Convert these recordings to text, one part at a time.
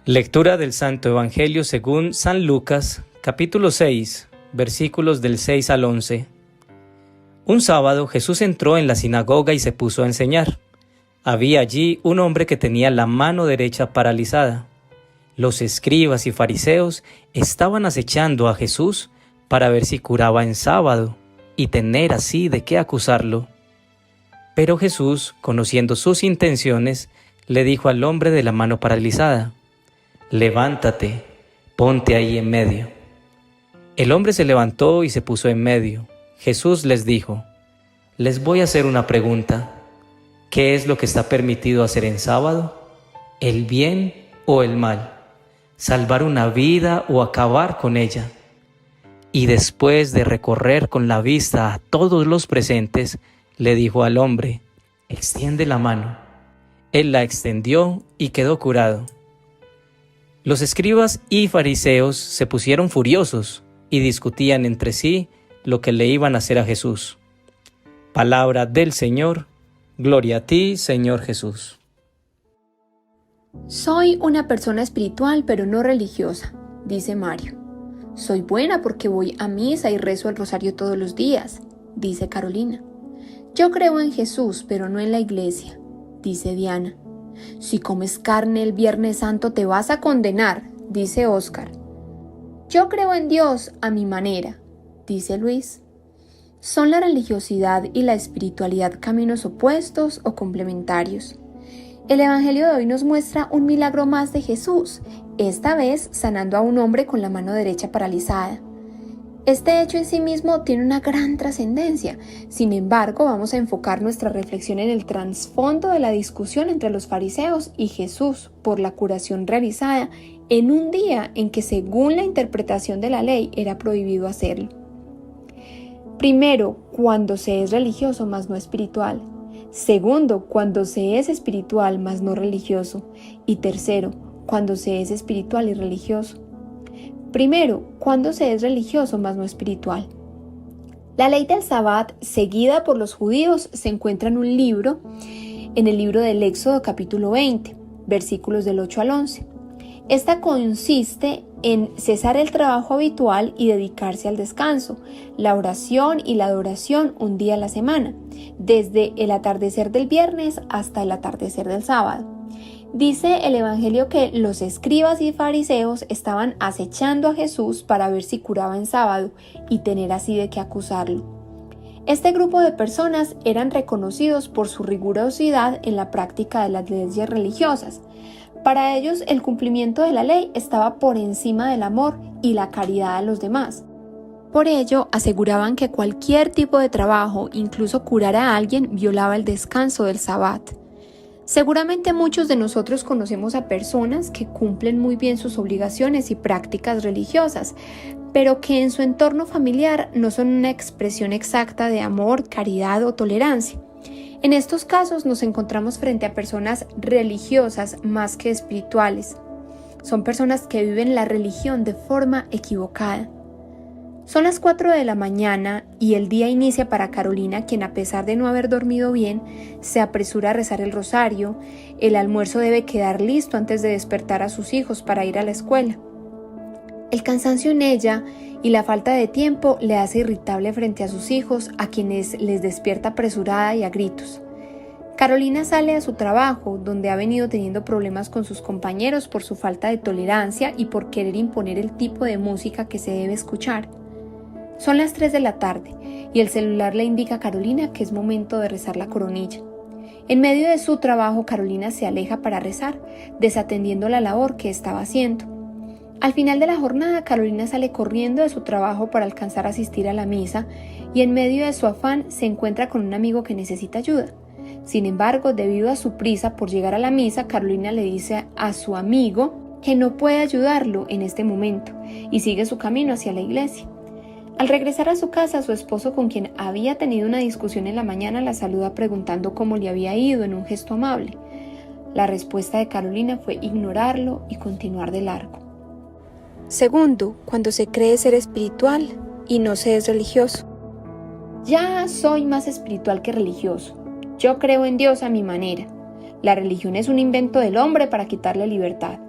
Lectura del Santo Evangelio según San Lucas, capítulo 6, versículos del 6 al 11. Un sábado Jesús entró en la sinagoga y se puso a enseñar. Había allí un hombre que tenía la mano derecha paralizada. Los escribas y fariseos estaban acechando a Jesús para ver si curaba en sábado y tener así de qué acusarlo. Pero Jesús, conociendo sus intenciones, le dijo al hombre de la mano paralizada: «Levántate, ponte ahí en medio». El hombre se levantó y se puso en medio. Jesús les dijo: «Les voy a hacer una pregunta. ¿Qué es lo que está permitido hacer en sábado? ¿El bien o el mal? ¿Salvar una vida o acabar con ella?». Y después de recorrer con la vista a todos los presentes, le dijo al hombre: «Extiende la mano». Él la extendió y quedó curado. Los escribas y fariseos se pusieron furiosos y discutían entre sí lo que le iban a hacer a Jesús. Palabra del Señor. Gloria a ti, Señor Jesús. Soy una persona espiritual pero no religiosa, dice Mario. Soy buena porque voy a misa y rezo el rosario todos los días, dice Carolina. Yo creo en Jesús pero no en la iglesia, dice Diana. Si comes carne el Viernes Santo te vas a condenar, dice Óscar. Yo creo en Dios a mi manera, dice Luis. ¿Son la religiosidad y la espiritualidad caminos opuestos o complementarios? El Evangelio de hoy nos muestra un milagro más de Jesús, esta vez sanando a un hombre con la mano derecha paralizada. Este hecho en sí mismo tiene una gran trascendencia. Sin embargo, vamos a enfocar nuestra reflexión en el trasfondo de la discusión entre los fariseos y Jesús por la curación realizada en un día en que, según la interpretación de la ley, era prohibido hacerlo. Primero, cuando se es religioso mas no espiritual. Segundo, cuando se es espiritual mas no religioso. Y tercero, cuando se es espiritual y religioso. Primero, cuando se es religioso mas no espiritual. La ley del Sabbat, seguida por los judíos, se encuentra en un libro, en el libro del Éxodo capítulo 20, versículos del 8 al 11. Esta consiste en cesar el trabajo habitual y dedicarse al descanso, la oración y la adoración un día a la semana, desde el atardecer del viernes hasta el atardecer del sábado. Dice el Evangelio que los escribas y fariseos estaban acechando a Jesús para ver si curaba en sábado y tener así de qué acusarlo. Este grupo de personas eran reconocidos por su rigurosidad en la práctica de las leyes religiosas. Para ellos el cumplimiento de la ley estaba por encima del amor y la caridad a los demás. Por ello aseguraban que cualquier tipo de trabajo, incluso curar a alguien, violaba el descanso del Sabbat. Seguramente muchos de nosotros conocemos a personas que cumplen muy bien sus obligaciones y prácticas religiosas, pero que en su entorno familiar no son una expresión exacta de amor, caridad o tolerancia. En estos casos nos encontramos frente a personas religiosas más que espirituales. Son personas que viven la religión de forma equivocada. Son las 4 de la mañana y el día inicia para Carolina, quien a pesar de no haber dormido bien, se apresura a rezar el rosario. El almuerzo debe quedar listo antes de despertar a sus hijos para ir a la escuela. El cansancio en ella y la falta de tiempo le hace irritable frente a sus hijos, a quienes les despierta apresurada y a gritos. Carolina sale a su trabajo, donde ha venido teniendo problemas con sus compañeros por su falta de tolerancia y por querer imponer el tipo de música que se debe escuchar. Son las 3 de la tarde y el celular le indica a Carolina que es momento de rezar la coronilla. En medio de su trabajo, Carolina se aleja para rezar, desatendiendo la labor que estaba haciendo. Al final de la jornada, Carolina sale corriendo de su trabajo para alcanzar a asistir a la misa y en medio de su afán se encuentra con un amigo que necesita ayuda. Sin embargo, debido a su prisa por llegar a la misa, Carolina le dice a su amigo que no puede ayudarlo en este momento y sigue su camino hacia la iglesia. Al regresar a su casa, su esposo, con quien había tenido una discusión en la mañana, la saluda preguntando cómo le había ido en un gesto amable. La respuesta de Carolina fue ignorarlo y continuar de largo. Segundo, cuando se cree ser espiritual y no se es religioso. Ya soy más espiritual que religioso. Yo creo en Dios a mi manera. La religión es un invento del hombre para quitarle libertad.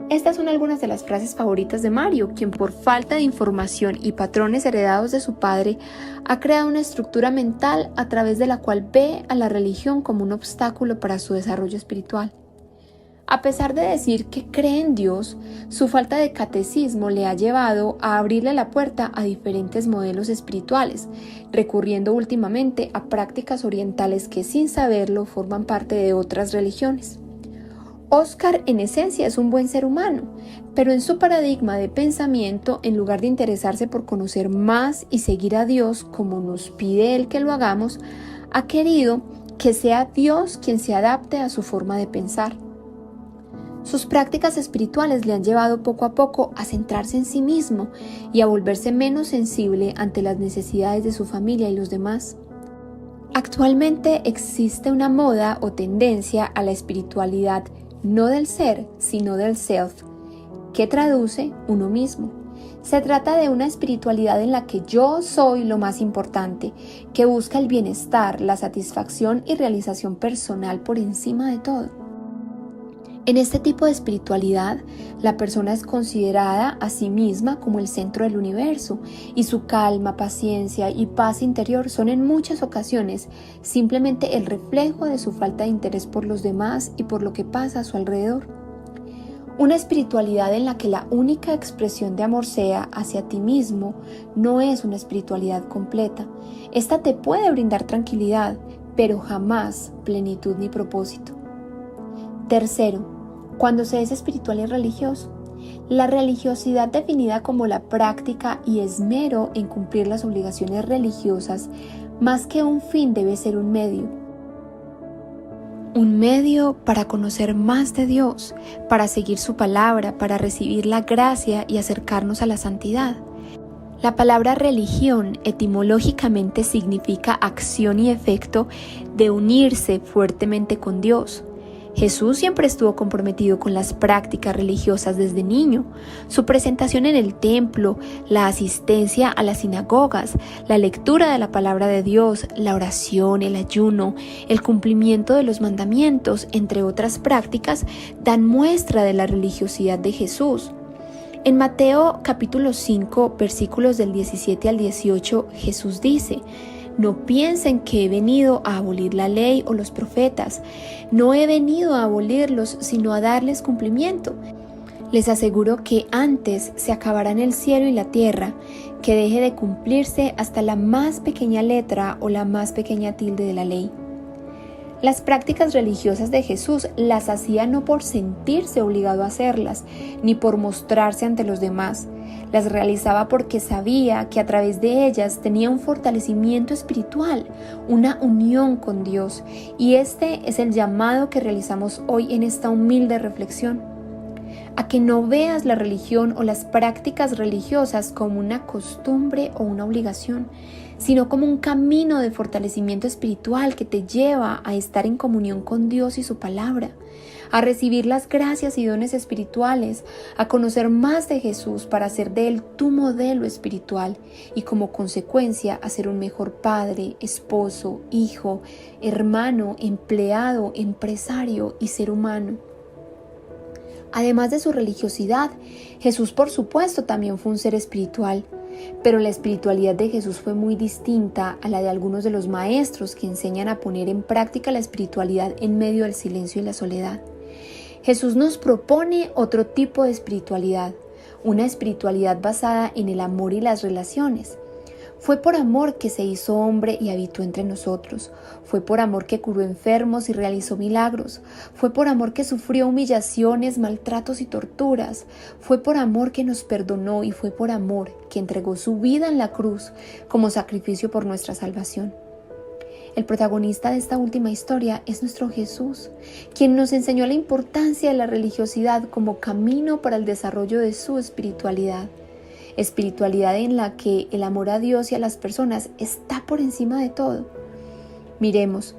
Estas son algunas de las frases favoritas de Mario, quien por falta de información y patrones heredados de su padre, ha creado una estructura mental a través de la cual ve a la religión como un obstáculo para su desarrollo espiritual. A pesar de decir que cree en Dios, su falta de catecismo le ha llevado a abrirle la puerta a diferentes modelos espirituales, recurriendo últimamente a prácticas orientales que sin saberlo forman parte de otras religiones. Oscar en esencia es un buen ser humano, pero en su paradigma de pensamiento, en lugar de interesarse por conocer más y seguir a Dios como nos pide Él que lo hagamos, ha querido que sea Dios quien se adapte a su forma de pensar. Sus prácticas espirituales le han llevado poco a poco a centrarse en sí mismo y a volverse menos sensible ante las necesidades de su familia y los demás. Actualmente existe una moda o tendencia a la espiritualidad no del ser, sino del self, que traduce uno mismo. Se trata de una espiritualidad en la que yo soy lo más importante, que busca el bienestar, la satisfacción y realización personal por encima de todo. En este tipo de espiritualidad, la persona es considerada a sí misma como el centro del universo y su calma, paciencia y paz interior son en muchas ocasiones simplemente el reflejo de su falta de interés por los demás y por lo que pasa a su alrededor. Una espiritualidad en la que la única expresión de amor sea hacia ti mismo no es una espiritualidad completa. Esta te puede brindar tranquilidad, pero jamás plenitud ni propósito. Tercero, cuando se es espiritual y religioso. La religiosidad definida como la práctica y esmero en cumplir las obligaciones religiosas, más que un fin debe ser un medio. Un medio para conocer más de Dios, para seguir su palabra, para recibir la gracia y acercarnos a la santidad. La palabra religión etimológicamente significa acción y efecto de unirse fuertemente con Dios. Jesús siempre estuvo comprometido con las prácticas religiosas desde niño. Su presentación en el templo, la asistencia a las sinagogas, la lectura de la palabra de Dios, la oración, el ayuno, el cumplimiento de los mandamientos, entre otras prácticas, dan muestra de la religiosidad de Jesús. En Mateo capítulo 5, versículos del 17 al 18, Jesús dice: No piensen que he venido a abolir la ley o los profetas. No he venido a abolirlos, sino a darles cumplimiento. Les aseguro que antes se acabarán el cielo y la tierra, que deje de cumplirse hasta la más pequeña letra o la más pequeña tilde de la ley. Las prácticas religiosas de Jesús las hacía no por sentirse obligado a hacerlas, ni por mostrarse ante los demás. Las realizaba porque sabía que a través de ellas tenía un fortalecimiento espiritual, una unión con Dios, y este es el llamado que realizamos hoy en esta humilde reflexión. A que no veas la religión o las prácticas religiosas como una costumbre o una obligación, sino como un camino de fortalecimiento espiritual que te lleva a estar en comunión con Dios y su palabra, a recibir las gracias y dones espirituales, a conocer más de Jesús para hacer de Él tu modelo espiritual y como consecuencia a ser un mejor padre, esposo, hijo, hermano, empleado, empresario y ser humano. Además de su religiosidad, Jesús por supuesto también fue un ser espiritual, pero la espiritualidad de Jesús fue muy distinta a la de algunos de los maestros que enseñan a poner en práctica la espiritualidad en medio del silencio y la soledad. Jesús nos propone otro tipo de espiritualidad, una espiritualidad basada en el amor y las relaciones. Fue por amor que se hizo hombre y habitó entre nosotros. Fue por amor que curó enfermos y realizó milagros. Fue por amor que sufrió humillaciones, maltratos y torturas. Fue por amor que nos perdonó y fue por amor que entregó su vida en la cruz como sacrificio por nuestra salvación. El protagonista de esta última historia es nuestro Jesús, quien nos enseñó la importancia de la religiosidad como camino para el desarrollo de su espiritualidad. Espiritualidad en la que el amor a Dios y a las personas está por encima de todo. Miremos,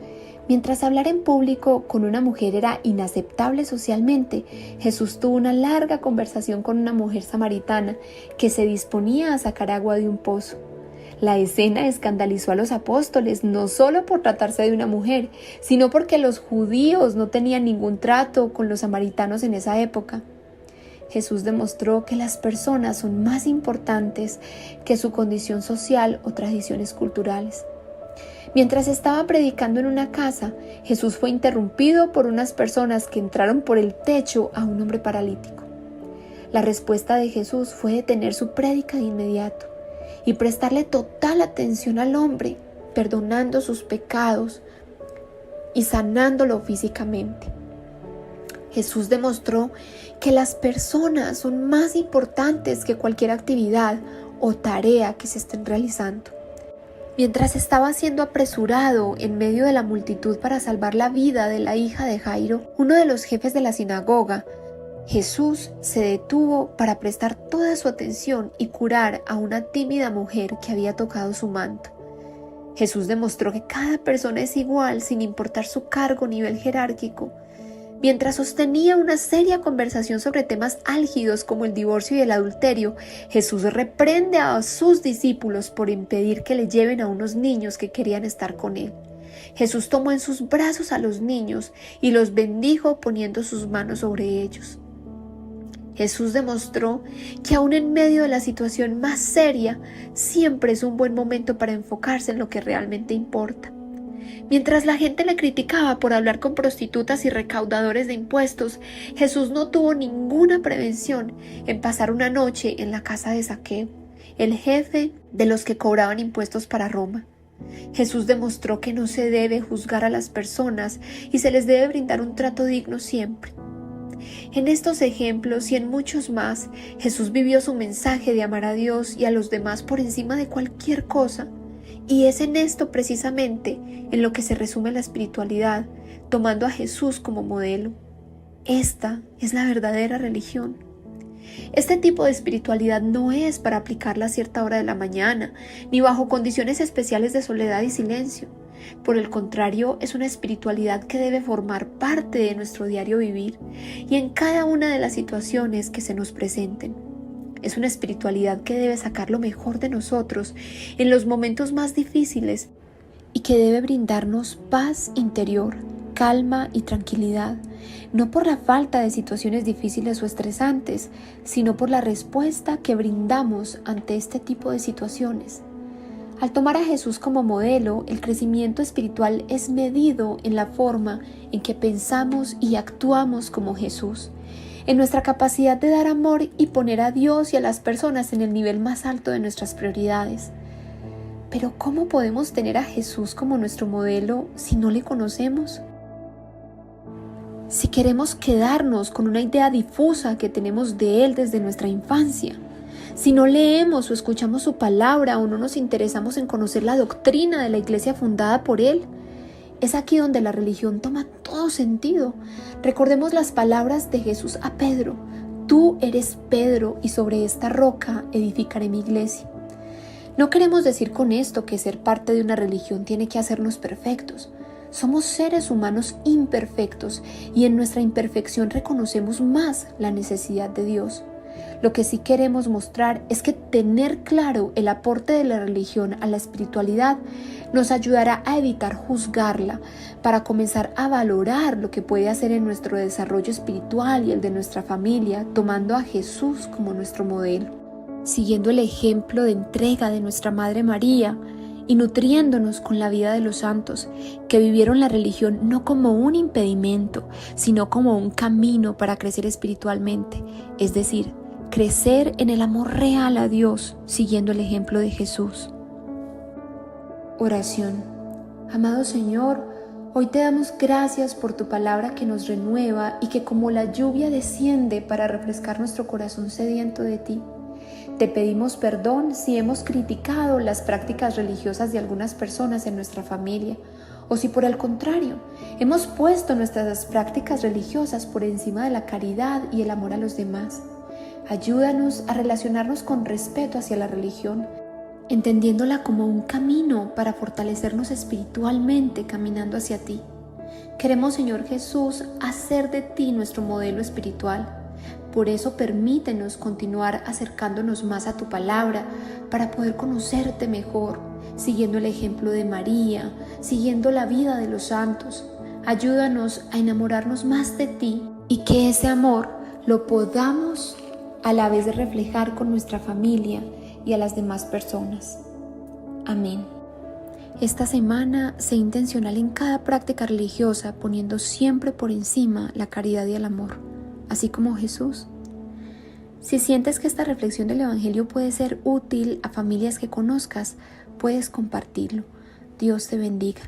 mientras hablar en público con una mujer era inaceptable socialmente, Jesús tuvo una larga conversación con una mujer samaritana que se disponía a sacar agua de un pozo. La escena escandalizó a los apóstoles, no solo por tratarse de una mujer, sino porque los judíos no tenían ningún trato con los samaritanos en esa época. Jesús demostró que las personas son más importantes que su condición social o tradiciones culturales. Mientras estaba predicando en una casa, Jesús fue interrumpido por unas personas que entraron por el techo a un hombre paralítico. La respuesta de Jesús fue detener su prédica de inmediato y prestarle total atención al hombre, perdonando sus pecados y sanándolo físicamente. Jesús demostró que las personas son más importantes que cualquier actividad o tarea que se estén realizando. Mientras estaba siendo apresurado en medio de la multitud para salvar la vida de la hija de Jairo, uno de los jefes de la sinagoga, Jesús se detuvo para prestar toda su atención y curar a una tímida mujer que había tocado su manto. Jesús demostró que cada persona es igual sin importar su cargo o nivel jerárquico. Mientras sostenía una seria conversación sobre temas álgidos como el divorcio y el adulterio, Jesús reprende a sus discípulos por impedir que le lleven a unos niños que querían estar con él. Jesús tomó en sus brazos a los niños y los bendijo poniendo sus manos sobre ellos. Jesús demostró que aún en medio de la situación más seria, siempre es un buen momento para enfocarse en lo que realmente importa. Mientras la gente le criticaba por hablar con prostitutas y recaudadores de impuestos, Jesús no tuvo ninguna prevención en pasar una noche en la casa de Zaqueo, el jefe de los que cobraban impuestos para Roma. Jesús demostró que no se debe juzgar a las personas y se les debe brindar un trato digno siempre. En estos ejemplos y en muchos más, Jesús vivió su mensaje de amar a Dios y a los demás por encima de cualquier cosa. Y es en esto precisamente en lo que se resume la espiritualidad, tomando a Jesús como modelo. Esta es la verdadera religión. Este tipo de espiritualidad no es para aplicarla a cierta hora de la mañana, ni bajo condiciones especiales de soledad y silencio. Por el contrario, es una espiritualidad que debe formar parte de nuestro diario vivir y en cada una de las situaciones que se nos presenten. Es una espiritualidad que debe sacar lo mejor de nosotros en los momentos más difíciles y que debe brindarnos paz interior, calma y tranquilidad, no por la falta de situaciones difíciles o estresantes, sino por la respuesta que brindamos ante este tipo de situaciones. Al tomar a Jesús como modelo, el crecimiento espiritual es medido en la forma en que pensamos y actuamos como Jesús, en nuestra capacidad de dar amor y poner a Dios y a las personas en el nivel más alto de nuestras prioridades. Pero ¿cómo podemos tener a Jesús como nuestro modelo si no le conocemos? Si queremos quedarnos con una idea difusa que tenemos de Él desde nuestra infancia, si no leemos o escuchamos su palabra o no nos interesamos en conocer la doctrina de la iglesia fundada por Él, es aquí donde la religión toma todo sentido. Recordemos las palabras de Jesús a Pedro: tú eres Pedro y sobre esta roca edificaré mi iglesia. No queremos decir con esto que ser parte de una religión tiene que hacernos perfectos. Somos seres humanos imperfectos y en nuestra imperfección reconocemos más la necesidad de Dios. Lo que sí queremos mostrar es que tener claro el aporte de la religión a la espiritualidad nos ayudará a evitar juzgarla, para comenzar a valorar lo que puede hacer en nuestro desarrollo espiritual y el de nuestra familia, tomando a Jesús como nuestro modelo, siguiendo el ejemplo de entrega de nuestra Madre María y nutriéndonos con la vida de los santos, que vivieron la religión no como un impedimento, sino como un camino para crecer espiritualmente, es decir, crecer en el amor real a Dios, siguiendo el ejemplo de Jesús. Oración. Amado Señor, hoy te damos gracias por tu palabra que nos renueva y que como la lluvia desciende para refrescar nuestro corazón sediento de ti. Te pedimos perdón si hemos criticado las prácticas religiosas de algunas personas en nuestra familia, o si por el contrario, hemos puesto nuestras prácticas religiosas por encima de la caridad y el amor a los demás. Ayúdanos a relacionarnos con respeto hacia la religión, entendiéndola como un camino para fortalecernos espiritualmente caminando hacia ti. Queremos, Señor Jesús, hacer de ti nuestro modelo espiritual. Por eso permítenos continuar acercándonos más a tu palabra para poder conocerte mejor, siguiendo el ejemplo de María, siguiendo la vida de los santos. Ayúdanos a enamorarnos más de ti y que ese amor lo podamos a la vez de reflejar con nuestra familia y a las demás personas. Amén. Esta semana, sé intencional en cada práctica religiosa, poniendo siempre por encima la caridad y el amor, así como Jesús. Si sientes que esta reflexión del Evangelio puede ser útil a familias que conozcas, puedes compartirlo. Dios te bendiga.